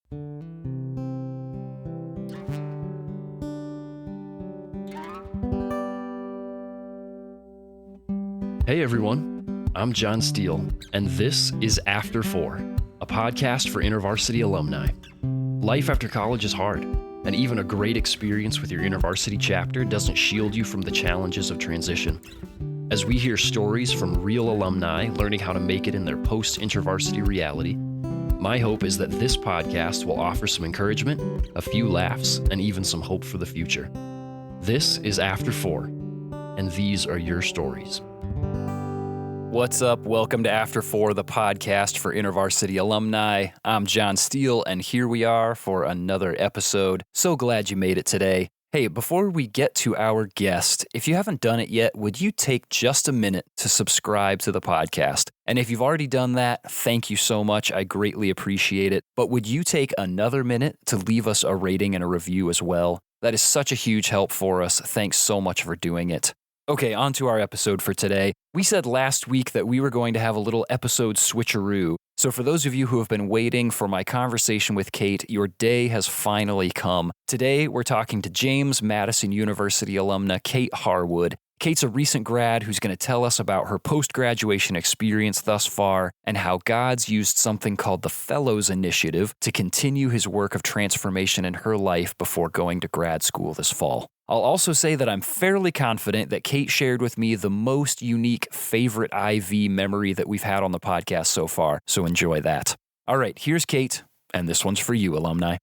Hey everyone, I'm John Steele, and this is After 4, a podcast for InterVarsity alumni. Life after college is hard, and even a great experience with your InterVarsity chapter doesn't shield you from the challenges of transition. As we hear stories from real alumni learning how to make it in their post-InterVarsity reality, my hope is that this podcast will offer some encouragement, a few laughs, and even some hope for the future. This is After 4, and these are your stories. What's up? Welcome to After 4, the podcast for InterVarsity alumni. I'm John Steele, and here we are for another episode. So glad you made it today. Hey, before we get to our guest, if you haven't done it yet, would you take just a minute to subscribe to the podcast? And if you've already done that, thank you so much. I greatly appreciate it. But would you take another minute to leave us a rating and a review as well? That is such a huge help for us. Thanks so much for doing it. Okay, on to our episode for today. We said last week that we were going to have a little episode switcheroo. So for those of you who have been waiting for my conversation with Kate, your day has finally come. Today, we're talking to Madison University alumna Kate Harwood. Kate's a recent grad who's going to tell us about her post-graduation experience thus far and how God's used something called the Fellows Initiative to continue his work of transformation in her life before going to grad school this fall. I'll also say that I'm fairly confident that Kate shared with me the most unique favorite IV memory that we've had on the podcast so far, so enjoy that. All right, here's Kate, and this one's for you, alumni.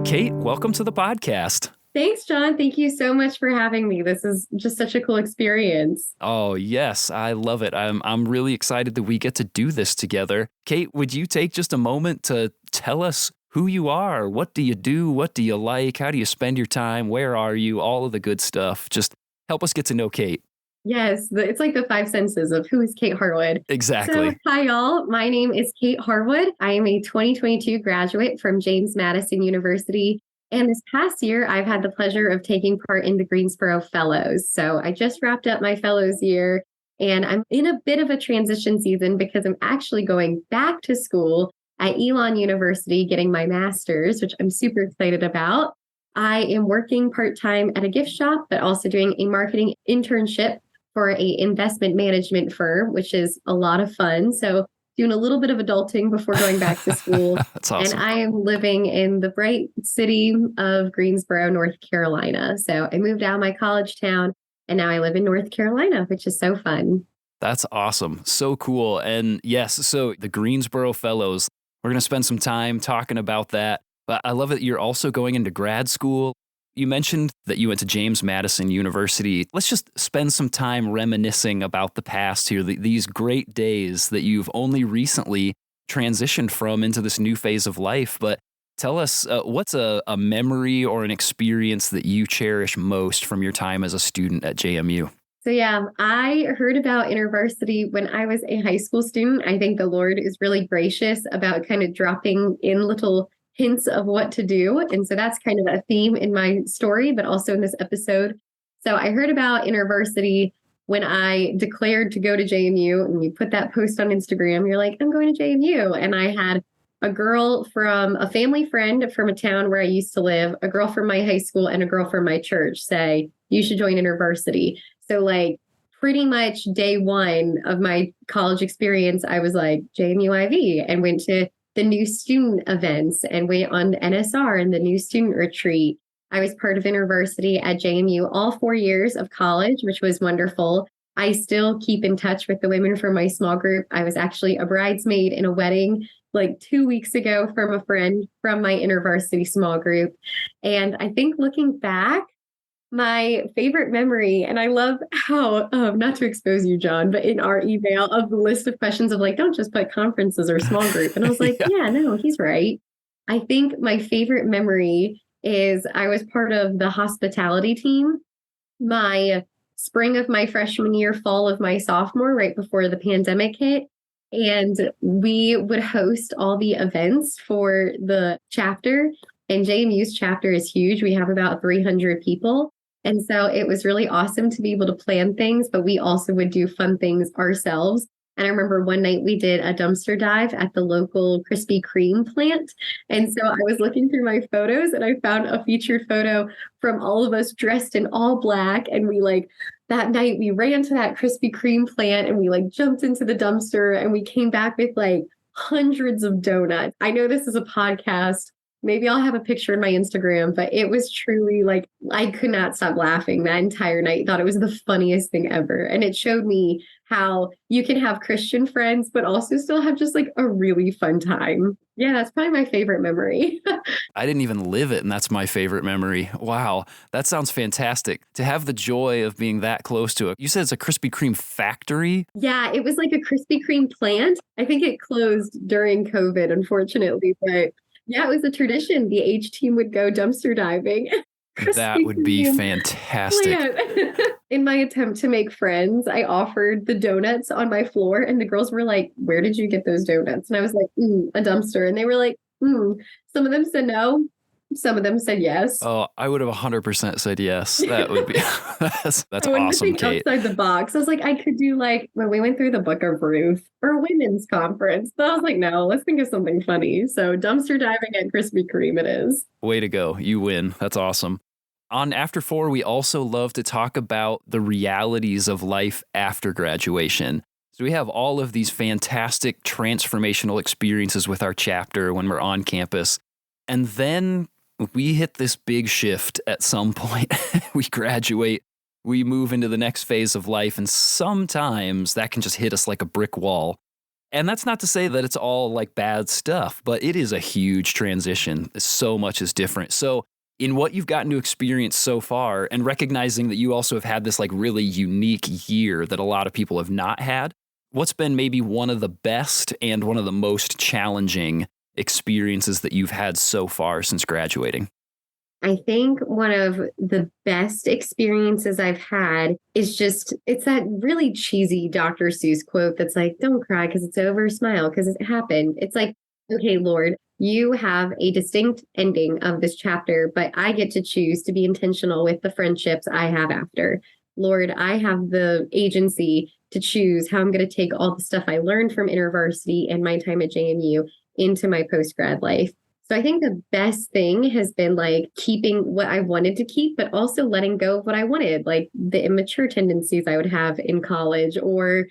Kate, welcome to the podcast. Thanks, John. Thank you so much for having me. This is just such a cool experience. Oh, yes, I love it. I'm really excited that we get to do this together. Kate, would you take just a moment to tell us who you are? What do you do? What do you like? How do you spend your time? Where are you? All of the good stuff. Just help us get to know Kate. Yes, it's like the five senses of who is Kate Harwood. Exactly. So, hi, y'all. My name is Kate Harwood. I am a 2022 graduate from Madison University. And this past year, I've had the pleasure of taking part in the Greensboro Fellows. So I just wrapped up my Fellows year, and I'm in a bit of a transition season because I'm actually going back to school at University getting my master's, which I'm super excited about. I am working part-time at a gift shop, but also doing a marketing internship for an investment management firm, which is a lot of fun. So doing a little bit of adulting before going back to school. That's awesome. And I am living in the bright city of Greensboro, North Carolina. So I moved out of my college town, and now I live in North Carolina, which is so fun. That's awesome. So cool. And yes, so the Greensboro Fellows, we're going to spend some time talking about that. But I love that you're also going into grad school. You mentioned that you went to Madison University. Let's just spend some time reminiscing about the past here, these great days that you've only recently transitioned from into this new phase of life. But tell us, what's a memory or an experience that you cherish most from your time as a student at JMU? So yeah, I heard about InterVarsity when I was a high school student. I think the Lord is really gracious about kind of dropping in little hints of what to do. And so that's kind of a theme in my story, but also in this episode. So I heard about InterVarsity when I declared to go to JMU, and you put that post on Instagram. You're like, I'm going to JMU. And I had a girl from a family friend from a town where I used to live, a girl from my high school, and a girl from my church say, you should join InterVarsity. So like pretty much day one of my college experience, I was like JMU IV and went to the new student events and went on NSR and the new student retreat. I was part of InterVarsity at JMU all 4 years of college, which was wonderful. I still keep in touch with the women from my small group. I was actually a bridesmaid in a wedding like 2 weeks ago from a friend from my InterVarsity small group. And I think looking back, my favorite memory, and I love how, not to expose you, John, but in our email of the list of questions of like, don't just put conferences or small group. And I was like, yeah, no, he's right. I think my favorite memory is I was part of the hospitality team my spring of my freshman year, fall of my sophomore, right before the pandemic hit. And we would host all the events for the chapter. And JMU's chapter is huge. We have about 300 people. And so it was really awesome to be able to plan things, but we also would do fun things ourselves. And I remember one night we did a dumpster dive at the local Krispy Kreme plant. And so I was looking through my photos and I found a featured photo from all of us dressed in all black. And we that night we ran to that Krispy Kreme plant and we jumped into the dumpster and we came back with hundreds of donuts. I know this is a podcast. Maybe I'll have a picture in my Instagram, but it was truly I could not stop laughing that entire night. Thought it was the funniest thing ever. And it showed me how you can have Christian friends, but also still have just a really fun time. Yeah, that's probably my favorite memory. I didn't even live it, and that's my favorite memory. Wow, that sounds fantastic. To have the joy of being that close to it. You said it's a Krispy Kreme factory? Yeah, it was a Krispy Kreme plant. I think it closed during COVID, unfortunately, but yeah, it was a tradition. The H team would go dumpster diving. That would be fantastic. In my attempt to make friends, I offered the donuts on my floor, and the girls were like, "Where did you get those donuts?" And I was like, "A dumpster." And they were like, Some of them said no. Some of them said yes. Oh, I would have 100% said yes. That would be, that's awesome, Kate. Outside the box. I was like, I could do when we went through the Book of Ruth or a women's conference. But I was like, no, let's think of something funny. So dumpster diving at Krispy Kreme it is. Way to go. You win. That's awesome. On After 4, we also love to talk about the realities of life after graduation. So we have all of these fantastic transformational experiences with our chapter when we're on campus. And then we hit this big shift at some point. We graduate, we move into the next phase of life, and sometimes that can just hit us like a brick wall. And that's not to say that it's all bad stuff, but it is a huge transition. So much is different. So in what you've gotten to experience so far, and recognizing that you also have had this really unique year that a lot of people have not had, what's been maybe one of the best and one of the most challenging experiences that you've had so far since graduating? I think one of the best experiences I've had is it's that really cheesy Dr. Seuss quote that's don't cry because it's over, smile because it happened. It's okay, Lord, you have a distinct ending of this chapter, but I get to choose to be intentional with the friendships I have after. Lord, I have the agency to choose how I'm going to take all the stuff I learned from InterVarsity and my time at JMU into my post-grad life. So I think the best thing has been keeping what I wanted to keep, but also letting go of what I wanted, the immature tendencies I would have in college or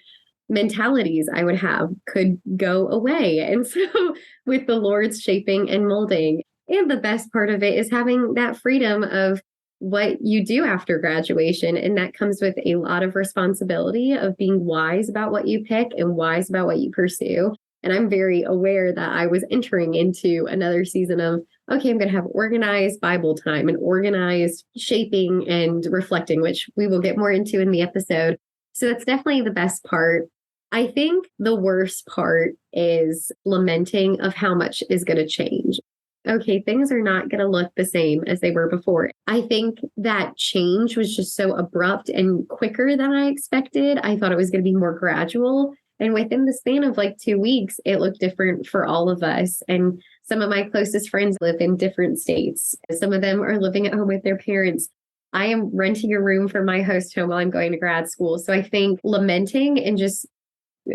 mentalities I would have could go away. And so with the Lord's shaping and molding, and the best part of it is having that freedom of what you do after graduation. And that comes with a lot of responsibility of being wise about what you pick and wise about what you pursue. And I'm very aware that I was entering into another season of, okay, I'm going to have organized Bible time and organized shaping and reflecting, which we will get more into in the episode. So that's definitely the best part. I think the worst part is lamenting of how much is going to change. Okay, things are not going to look the same as they were before. I think that change was just so abrupt and quicker than I expected. I thought it was going to be more gradual. And within the span of 2 weeks, it looked different for all of us. And some of my closest friends live in different states. Some of them are living at home with their parents. I am renting a room for my host home while I'm going to grad school. So I think lamenting and just,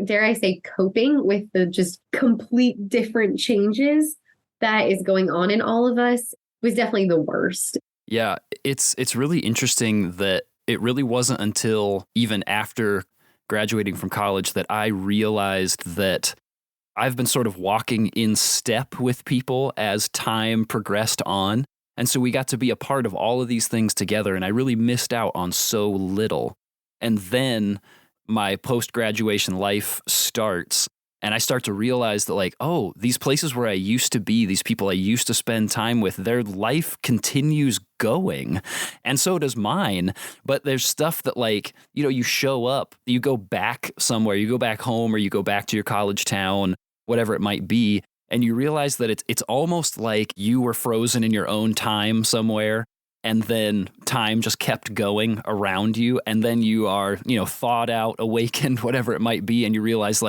dare I say, coping with the just complete different changes that is going on in all of us was definitely the worst. Yeah, it's really interesting that it really wasn't until even after graduating from college that I realized that I've been sort of walking in step with people as time progressed on. And so we got to be a part of all of these things together, and I really missed out on so little. And then my post-graduation life starts, and I start to realize that oh, these places where I used to be, these people I used to spend time with, their life continues going. And so does mine. But there's stuff that you show up, you go back somewhere, you go back home or you go back to your college town, whatever it might be. And you realize that it's almost like you were frozen in your own time somewhere. And then time just kept going around you. And then you are, thawed out, awakened, whatever it might be. And you realize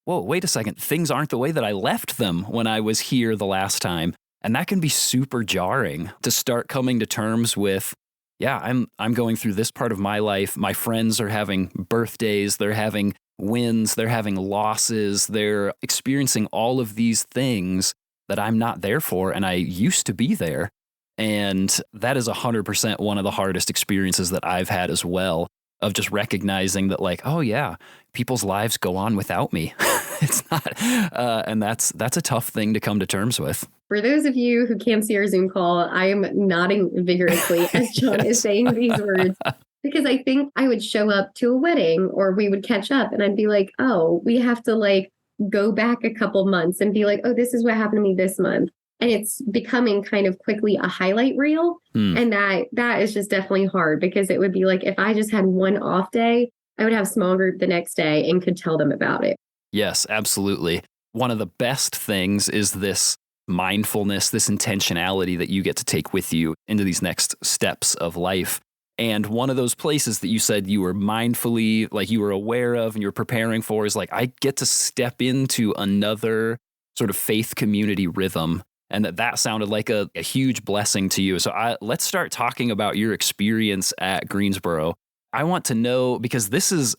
whoa, wait a second, things aren't the way that I left them when I was here the last time. And that can be super jarring to start coming to terms with, yeah, I'm going through this part of my life. My friends are having birthdays. They're having wins, they're having losses, they're experiencing all of these things that I'm not there for, and I used to be there. And that is 100% one of the hardest experiences that I've had as well, of just recognizing that, like, oh yeah, people's lives go on without me. It's not, and that's a tough thing to come to terms with. For those of you who can't see our Zoom call, I am nodding vigorously as John is saying these words, because I think I would show up to a wedding or we would catch up and I'd be like, oh, we have to like go back a couple months and be like, oh, this is what happened to me this month. And it's becoming kind of quickly a highlight reel. And that is just definitely hard, because it would be like, if I just had one off day, I would have a small group the next day and could tell them about it. Yes, absolutely. One of the best things is this mindfulness, this intentionality that you get to take with you into these next steps of life. And one of those places that you said you were mindfully, like you were aware of and you're preparing for, is like, I get to step into another sort of faith community rhythm. And that sounded like a huge blessing to you. So let's start talking about your experience at Greensboro. I want to know, because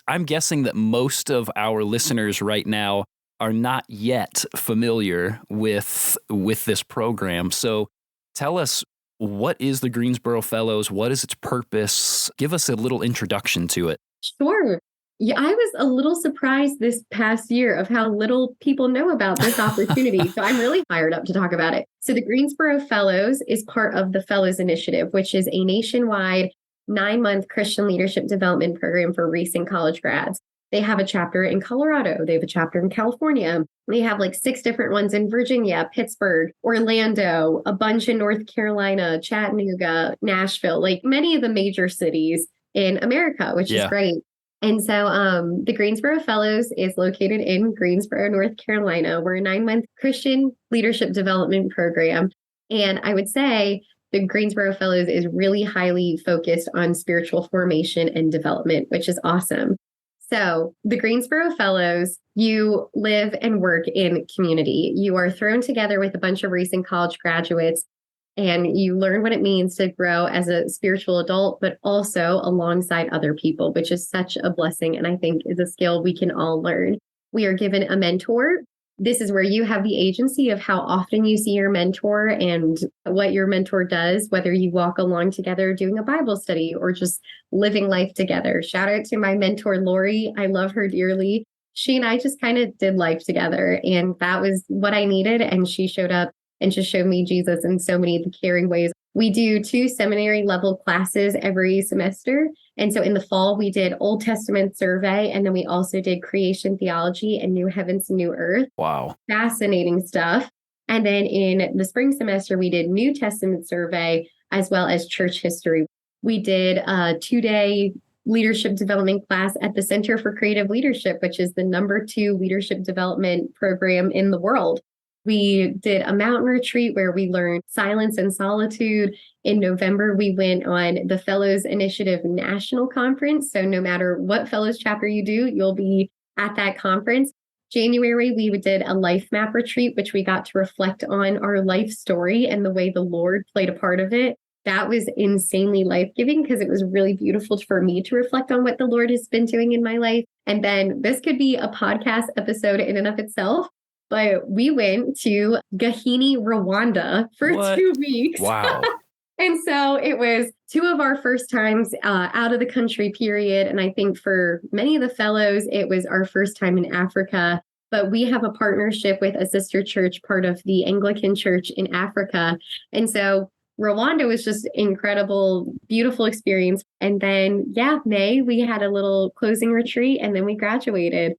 I'm guessing that most of our listeners right now are not yet familiar with this program. So tell us, what is the Greensboro Fellows? What is its purpose? Give us a little introduction to it. Sure. Yeah, I was a little surprised this past year of how little people know about this opportunity. So I'm really fired up to talk about it. So the Greensboro Fellows is part of the Fellows Initiative, which is a nationwide 9-month Christian leadership development program for recent college grads. They have a chapter in Colorado. They have a chapter in California. They have like 6 different ones in Virginia, Pittsburgh, Orlando, a bunch in North Carolina, Chattanooga, Nashville, like many of the major cities in America, which is great. And so the Greensboro Fellows is located in Greensboro, North Carolina. We're a 9-month Christian leadership development program. And I would say the Greensboro Fellows is really highly focused on spiritual formation and development, which is awesome. So the Greensboro Fellows, you live and work in community. You are thrown together with a bunch of recent college graduates, and you learn what it means to grow as a spiritual adult, but also alongside other people, which is such a blessing. And I think is a skill we can all learn. We are given a mentor. This is where you have the agency of how often you see your mentor and what your mentor does, whether you walk along together doing a Bible study or just living life together. Shout out to my mentor, Lori. I love her dearly. She and I just kind of did life together, and that was what I needed. And she showed up and just showed me Jesus in so many of the caring ways. We do 2 seminary level classes every semester. And so in the fall, we did Old Testament survey, and then we also did creation theology and New Heavens, New Earth. Wow. Fascinating stuff. And then in the spring semester, we did New Testament survey as well as church history. We did a 2-day leadership development class at the Center for Creative Leadership, which is the #2 leadership development program in the world. We did a mountain retreat where we learned silence and solitude. In November, we went on the Fellows Initiative National Conference. So no matter what Fellows chapter you do, you'll be at that conference. January, we did a life map retreat, which we got to reflect on our life story and the way the Lord played a part of it. That was insanely life-giving because it was really beautiful for me to reflect on what the Lord has been doing in my life. And then this could be a podcast episode in and of itself. But we went to Gahini, Rwanda for 2 weeks. Wow. And so it was 2 of our first times out of the country, period. And I think for many of the fellows, it was our first time in Africa. But we have a partnership with a sister church, part of the Anglican Church in Africa. And so Rwanda was just incredible, beautiful experience. And then, May, we had a little closing retreat, and then we graduated.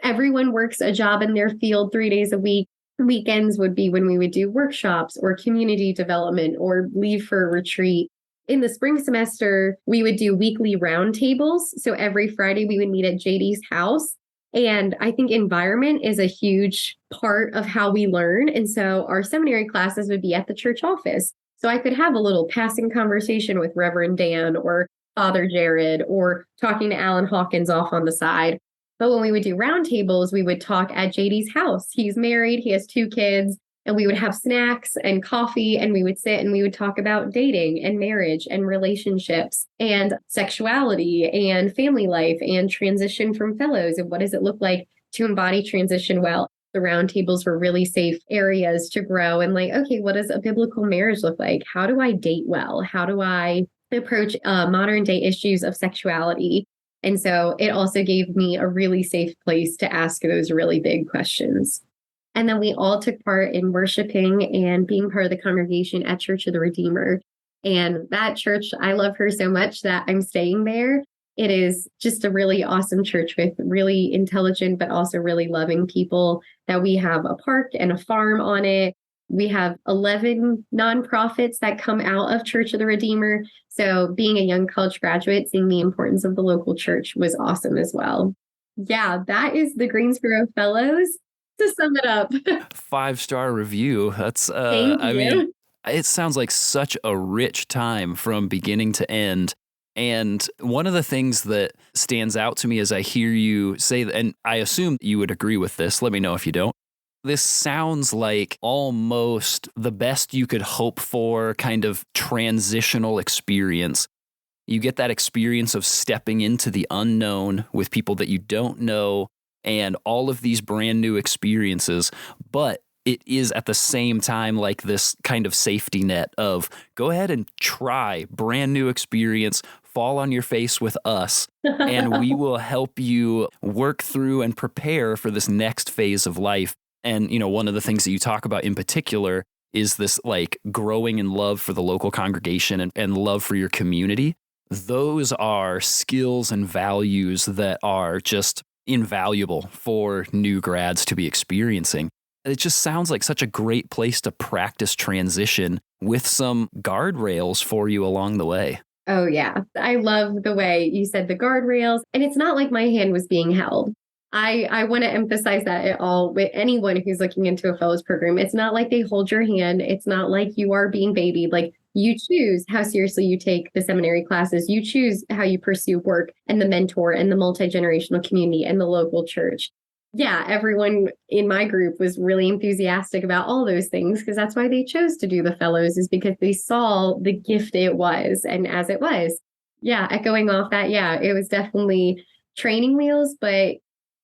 Everyone works a job in their field 3 days a week. Weekends would be when we would do workshops or community development or leave for a retreat. In the spring semester, we would do weekly roundtables. So every Friday we would meet at JD's house. And I think environment is a huge part of how we learn. And so our seminary classes would be at the church office. So I could have a little passing conversation with Reverend Dan or Father Jared or talking to Alan Hawkins off on the side. But when we would do roundtables, we would talk at JD's house. He's married, he has 2 kids, and we would have snacks and coffee, and we would sit and we would talk about dating and marriage and relationships and sexuality and family life and transition from fellows. And what does it look like to embody transition well? The roundtables were really safe areas to grow and like, okay, what does a biblical marriage look like? How do I date well? How do I approach modern day issues of sexuality? And so it also gave me a really safe place to ask those really big questions. And then we all took part in worshiping and being part of the congregation at Church of the Redeemer. And that church, I love her so much that I'm staying there. It is just a really awesome church with really intelligent, but also really loving people. That we have a park and a farm on it. We have 11 nonprofits that come out of Church of the Redeemer. So being a young college graduate, seeing the importance of the local church was awesome as well. Yeah, that is the Greensboro Fellows. To sum it up. 5-star review. That's, Thank you. I mean, it sounds like such a rich time from beginning to end. And one of the things that stands out to me as I hear you say, and I assume you would agree with this, let me know if you don't. This sounds like almost the best you could hope for kind of transitional experience. You get that experience of stepping into the unknown with people that you don't know and all of these brand new experiences, but it is at the same time like this kind of safety net of go ahead and try brand new experience, fall on your face with us, and we will help you work through and prepare for this next phase of life. And, you know, one of the things that you talk about in particular is this like growing in love for the local congregation and love for your community. Those are skills and values that are just invaluable for new grads to be experiencing. It just sounds like such a great place to practice transition with some guardrails for you along the way. Oh, yeah. I love the way you said the guardrails. And it's not like my hand was being held. I want to emphasize that at all with anyone who's looking into a fellows program. It's not like they hold your hand. It's not like you are being babied. Like you choose how seriously you take the seminary classes. You choose how you pursue work and the mentor and the multi-generational community and the local church. Yeah, everyone in my group was really enthusiastic about all those things because that's why they chose to do the fellows, is because they saw the gift it was. And as it was, yeah, echoing off that, yeah, it was definitely training wheels, but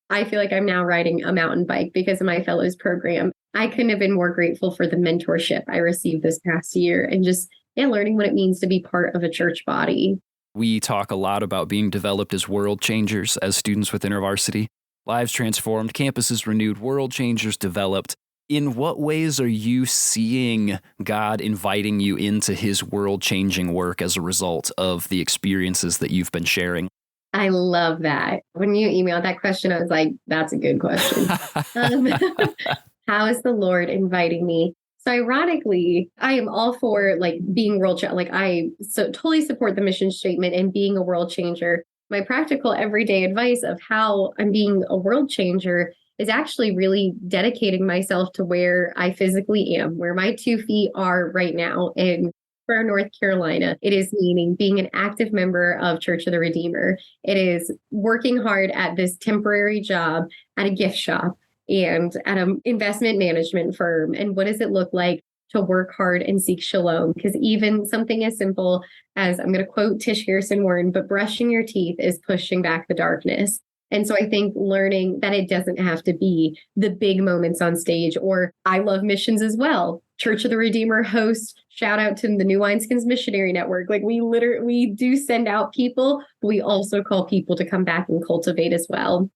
I feel like I'm now riding a mountain bike because of my fellows program. I couldn't have been more grateful for the mentorship I received this past year and just learning what it means to be part of a church body. We talk a lot about being developed as world changers as students with InterVarsity. Lives transformed, campuses renewed, world changers developed. In what ways are you seeing God inviting you into his world-changing work as a result of the experiences that you've been sharing? I love that. When you emailed that question, I was like, that's a good question. How is the Lord inviting me? So ironically, I am all for like being world changer. Like I totally support the mission statement and being a world changer. My practical everyday advice of how I'm being a world changer is actually really dedicating myself to where I physically am, where my 2 feet are right now in North Carolina. It is meaning being an active member of Church of the Redeemer. It is working hard at this temporary job at a gift shop and at an investment management firm. And what does it look like to work hard and seek shalom? Because even something as simple as, I'm going to quote Tish Harrison Warren, but brushing your teeth is pushing back the darkness. And so I think learning that it doesn't have to be the big moments on stage, or I love missions as well. Church of the Redeemer hosts, shout out to the New Wineskins Missionary Network. Like we do send out people, but we also call people to come back and cultivate as well.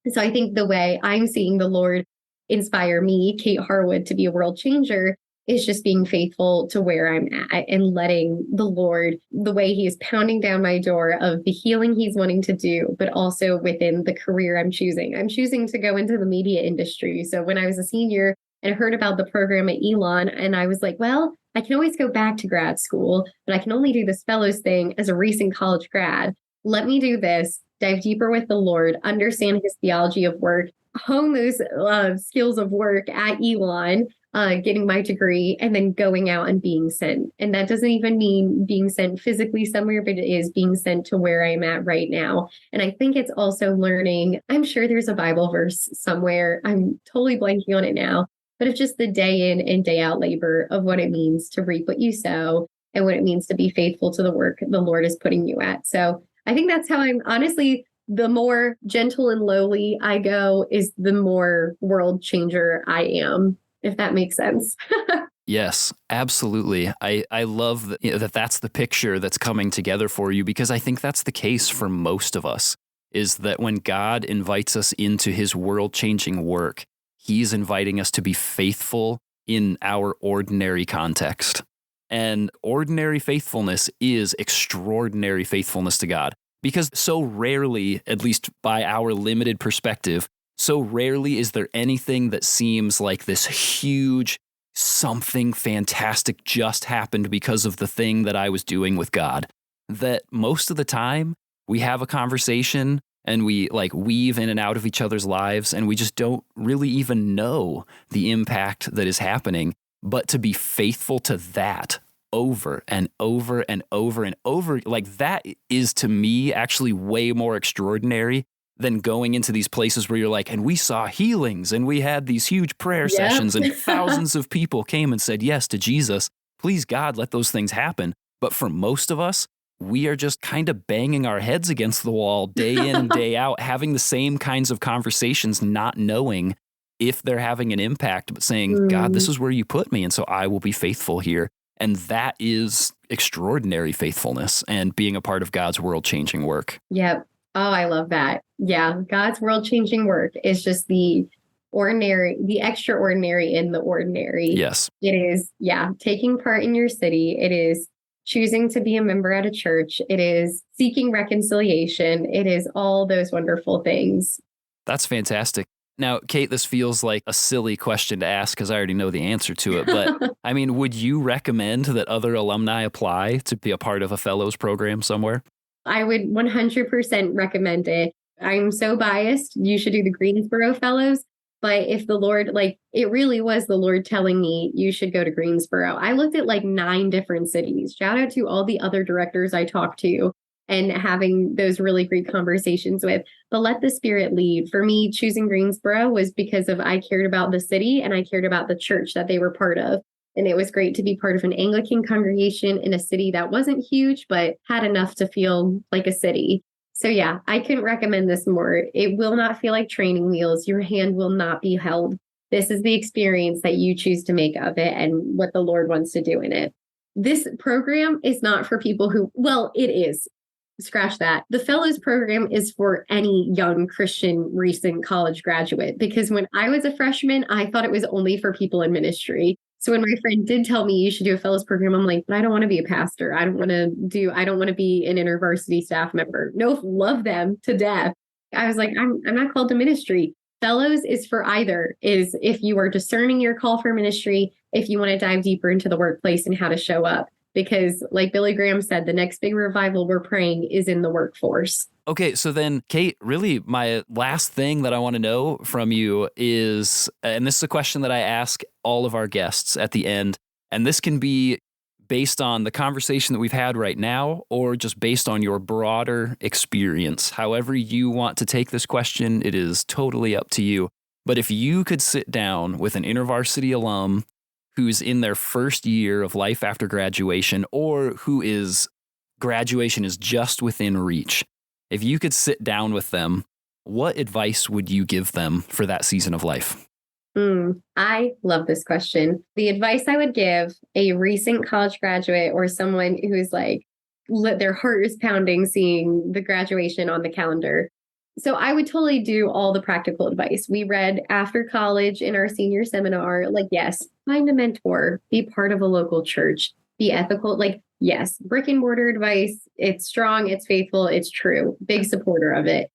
So I think the way I'm seeing the Lord inspire me, Kate Harwood, to be a world changer is just being faithful to where I'm at and letting the Lord, the way he is pounding down my door of the healing he's wanting to do, but also within the career I'm choosing. I'm choosing to go into the media industry. So when I was a senior and heard about the program at Elon, and I was like, well, I can always go back to grad school, but I can only do this fellows thing as a recent college grad. Let me do this, dive deeper with the Lord, understand his theology of work, hone those skills of work at Elon, getting my degree, and then going out and being sent. And that doesn't even mean being sent physically somewhere, but it is being sent to where I'm at right now. And I think it's also learning, I'm sure there's a Bible verse somewhere, I'm totally blanking on it now, but of just the day in and day out labor of what it means to reap what you sow and what it means to be faithful to the work the Lord is putting you at. So I think that's how I'm honestly, the more gentle and lowly I go is the more world changer I am, if that makes sense. Yes, absolutely. I love that, that's the picture that's coming together for you, because I think that's the case for most of us, is that when God invites us into his world-changing work, he's inviting us to be faithful in our ordinary context. And ordinary faithfulness is extraordinary faithfulness to God, because so rarely, at least by our limited perspective, so rarely is there anything that seems like this huge something fantastic just happened because of the thing that I was doing with God. That most of the time we have a conversation and we like weave in and out of each other's lives, and we just don't really even know the impact that is happening. But to be faithful to that over and over and over and over, like that is to me actually way more extraordinary than going into these places where you're like, and we saw healings and we had these huge prayer sessions and thousands of people came and said yes to Jesus. Please, God, let those things happen. But for most of us, we are just kind of banging our heads against the wall day in and day out, having the same kinds of conversations, not knowing if they're having an impact, but saying, God, this is where you put me, and so I will be faithful here. And that is extraordinary faithfulness and being a part of God's world-changing work. Yep. Oh, I love that. Yeah. God's world-changing work is just the ordinary, the extraordinary in the ordinary. Yes. It is, taking part in your city. It is choosing to be a member at a church. It is seeking reconciliation. It is all those wonderful things. That's fantastic. Now, Kate, this feels like a silly question to ask because I already know the answer to it. But I mean, would you recommend that other alumni apply to be a part of a fellows program somewhere? I would 100% recommend it. I'm so biased. You should do the Greensboro Fellows. But if the Lord, like, it really was the Lord telling me you should go to Greensboro. I looked at like 9 different cities. Shout out to all the other directors I talked to and having those really great conversations with. But let the Spirit lead. For me, choosing Greensboro was because of I cared about the city and I cared about the church that they were part of. And it was great to be part of an Anglican congregation in a city that wasn't huge, but had enough to feel like a city. So yeah, I couldn't recommend this more. It will not feel like training wheels. Your hand will not be held. This is the experience that you choose to make of it and what the Lord wants to do in it. This program is not for people who, well, it is. Scratch that. The Fellows program is for any young Christian recent college graduate, because when I was a freshman, I thought it was only for people in ministry. So when my friend did tell me you should do a fellows program, I'm like, but I don't want to be a pastor. I don't want to be an InterVarsity staff member. No, love them to death. I was like, I'm not called to ministry. Fellows is for either, is if you are discerning your call for ministry, if you want to dive deeper into the workplace and how to show up. Because like Billy Graham said, the next big revival we're praying is in the workforce. Okay, so then, Kate, really my last thing that I want to know from you is, and this is a question that I ask all of our guests at the end, and this can be based on the conversation that we've had right now or just based on your broader experience. However you want to take this question, it is totally up to you. But if you could sit down with an InterVarsity alum who's in their first year of life after graduation, or who is graduation is just within reach, if you could sit down with them, what advice would you give them for that season of life? I love this question. The advice I would give a recent college graduate or someone who is like, their heart is pounding seeing the graduation on the calendar. So I would totally do all the practical advice. We read after college in our senior seminar, like, yes, find a mentor, be part of a local church, be ethical. Like, yes, brick and mortar advice. It's strong, it's faithful, it's true. Big supporter of it.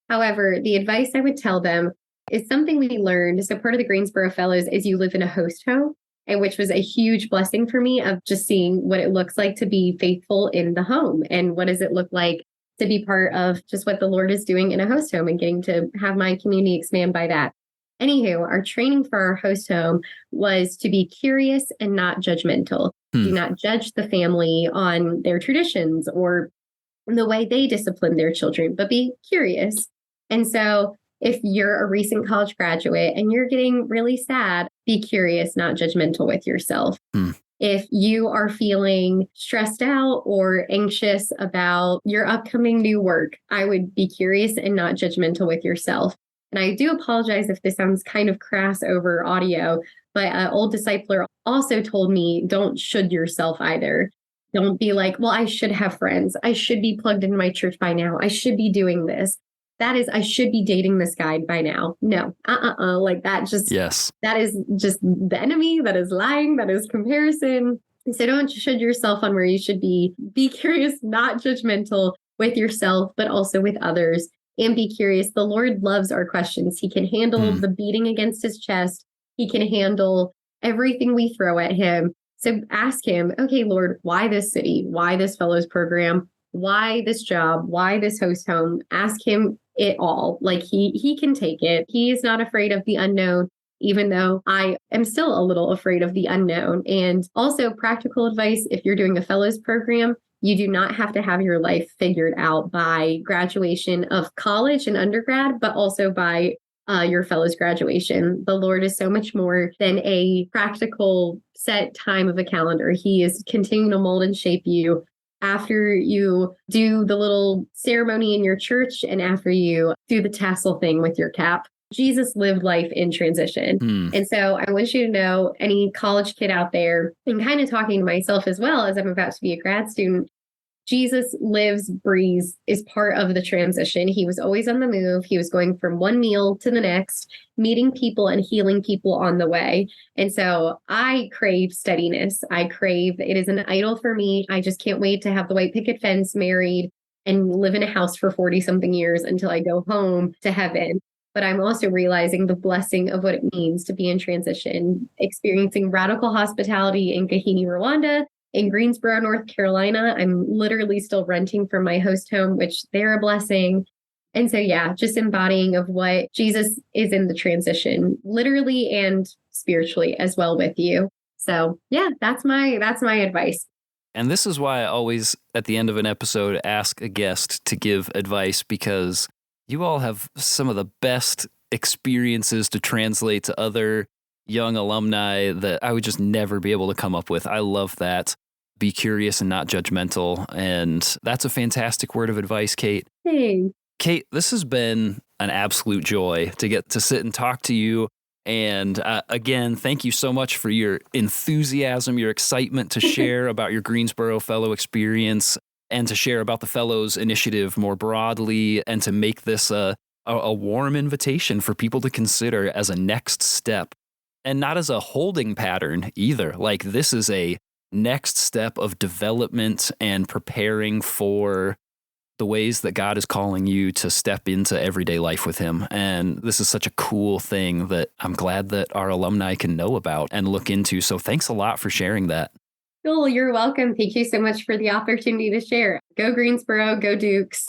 However, the advice I would tell them is something we learned. So part of the Greensboro Fellows is you live in a host home, and which was a huge blessing for me of just seeing what it looks like to be faithful in the home. And what does it look like to be part of just what the Lord is doing in a host home and getting to have my community expand by that. Anywho, our training for our host home was to be curious and not judgmental. Do not judge the family on their traditions or the way they discipline their children, but be curious. And so if you're a recent college graduate and you're getting really sad be curious, not judgmental with yourself. If you are feeling stressed out or anxious about your upcoming new work, I would be curious and not judgmental with yourself. And I do apologize if this sounds kind of crass over audio, but an old discipler also told me, don't should yourself either. Don't be like, well, I should have friends. I should be plugged into my church by now. I should be doing this. That is, I should be dating this guy by now. No, like that just, Yes. That is just the enemy. That is lying. That is comparison. So don't should yourself on where you should be. Be curious, not judgmental with yourself, but also with others. And be curious. The Lord loves our questions. He can handle the beating against his chest. He can handle everything we throw at him. So ask him, okay, Lord, why this city? Why this fellows program? Why this job? Why this host home? Ask him it all. Like he can take it. He is not afraid of the unknown, even though I am still a little afraid of the unknown. And also practical advice, if you're doing a fellows program, you do not have to have your life figured out by graduation of college and undergrad, but also by your fellows graduation. The Lord is so much more than a practical set time of a calendar. He is continuing to mold and shape you after you do the little ceremony in your church and after you do the tassel thing with your cap. Jesus lived life in transition. And so I want you to know, any college kid out there, and kind of talking to myself as well, as I'm about to be a grad student, Jesus lives, breathes, is part of the transition. He was always on the move. He was going from one meal to the next, meeting people and healing people on the way. And so I crave steadiness. I crave, it is an idol for me. I just can't wait to have the white picket fence, married, and live in a house for 40 something years until I go home to heaven. But I'm also realizing the blessing of what it means to be in transition, experiencing radical hospitality in Kahini, Rwanda, in Greensboro, North Carolina. I'm literally still renting from my host home, which they're a blessing. And so, yeah, just embodying of what Jesus is in the transition, literally and spiritually as well with you. So, yeah, that's my advice. And this is why I always, at the end of an episode, ask a guest to give advice, because you all have some of the best experiences to translate to other young alumni that I would just never be able to come up with. I love that. Be curious and not judgmental. And that's a fantastic word of advice, Kate. Thanks. Kate, this has been an absolute joy to get to sit and talk to you. And again, thank you so much for your enthusiasm, your excitement to share about your Greensboro Fellow experience and to share about the Fellows Initiative more broadly, and to make this a warm invitation for people to consider as a next step, and not as a holding pattern either. Like, this is a next step of development and preparing for the ways that God is calling you to step into everyday life with him. And this is such a cool thing that I'm glad that our alumni can know about and look into. So thanks a lot for sharing that. Cool. You're welcome. Thank you so much for the opportunity to share. Go Greensboro, go Dukes.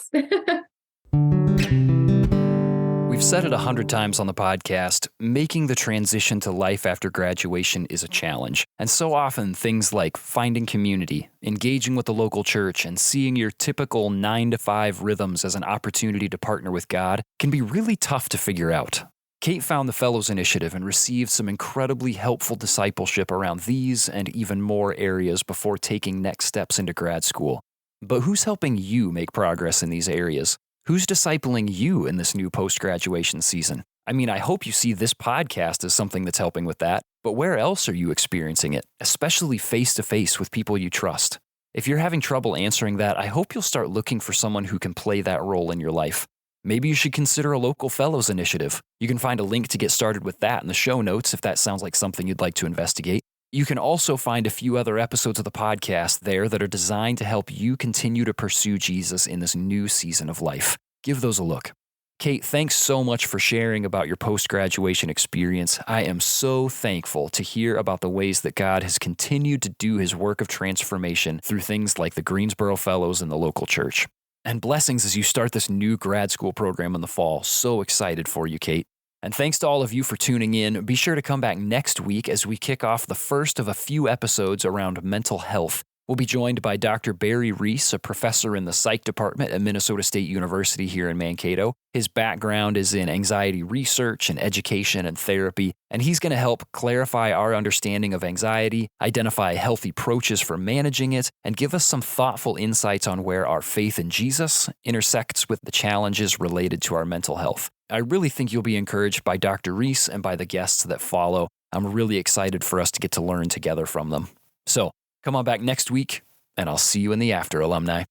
We've said it 100 times on the podcast, making the transition to life after graduation is a challenge. And so often things like finding community, engaging with the local church, and seeing your typical 9-to-5 rhythms as an opportunity to partner with God can be really tough to figure out. Kate found the Fellows Initiative and received some incredibly helpful discipleship around these and even more areas before taking next steps into grad school. But who's helping you make progress in these areas? Who's discipling you in this new post-graduation season? I mean, I hope you see this podcast as something that's helping with that, but where else are you experiencing it, especially face-to-face with people you trust? If you're having trouble answering that, I hope you'll start looking for someone who can play that role in your life. Maybe you should consider a local Fellows Initiative. You can find a link to get started with that in the show notes if that sounds like something you'd like to investigate. You can also find a few other episodes of the podcast there that are designed to help you continue to pursue Jesus in this new season of life. Give those a look. Kate, thanks so much for sharing about your post-graduation experience. I am so thankful to hear about the ways that God has continued to do his work of transformation through things like the Greensboro Fellows and the local church. And blessings as you start this new grad school program in the fall. So excited for you, Kate. And thanks to all of you for tuning in. Be sure to come back next week as we kick off the first of a few episodes around mental health. We'll be joined by Dr. Barry Reese, a professor in the psych department at Minnesota State University here in Mankato. His background is in anxiety research and education and therapy, and he's going to help clarify our understanding of anxiety, identify healthy approaches for managing it, and give us some thoughtful insights on where our faith in Jesus intersects with the challenges related to our mental health. I really think you'll be encouraged by Dr. Reese and by the guests that follow. I'm really excited for us to get to learn together from them. So, come on back next week, and I'll see you in the after, alumni.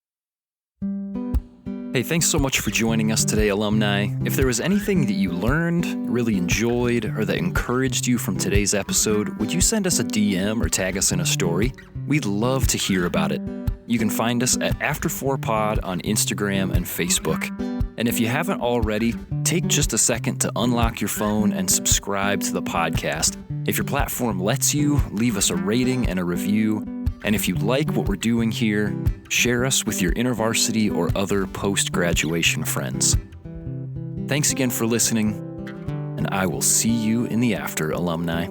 Hey, thanks so much for joining us today, alumni. If there was anything that you learned, really enjoyed, or that encouraged you from today's episode, would you send us a DM or tag us in a story? We'd love to hear about it. You can find us at After4Pod on Instagram and Facebook. And if you haven't already, take just a second to unlock your phone and subscribe to the podcast. If your platform lets you, leave us a rating and a review. And if you like what we're doing here, share us with your InterVarsity or other post-graduation friends. Thanks again for listening, and I will see you in the after, alumni.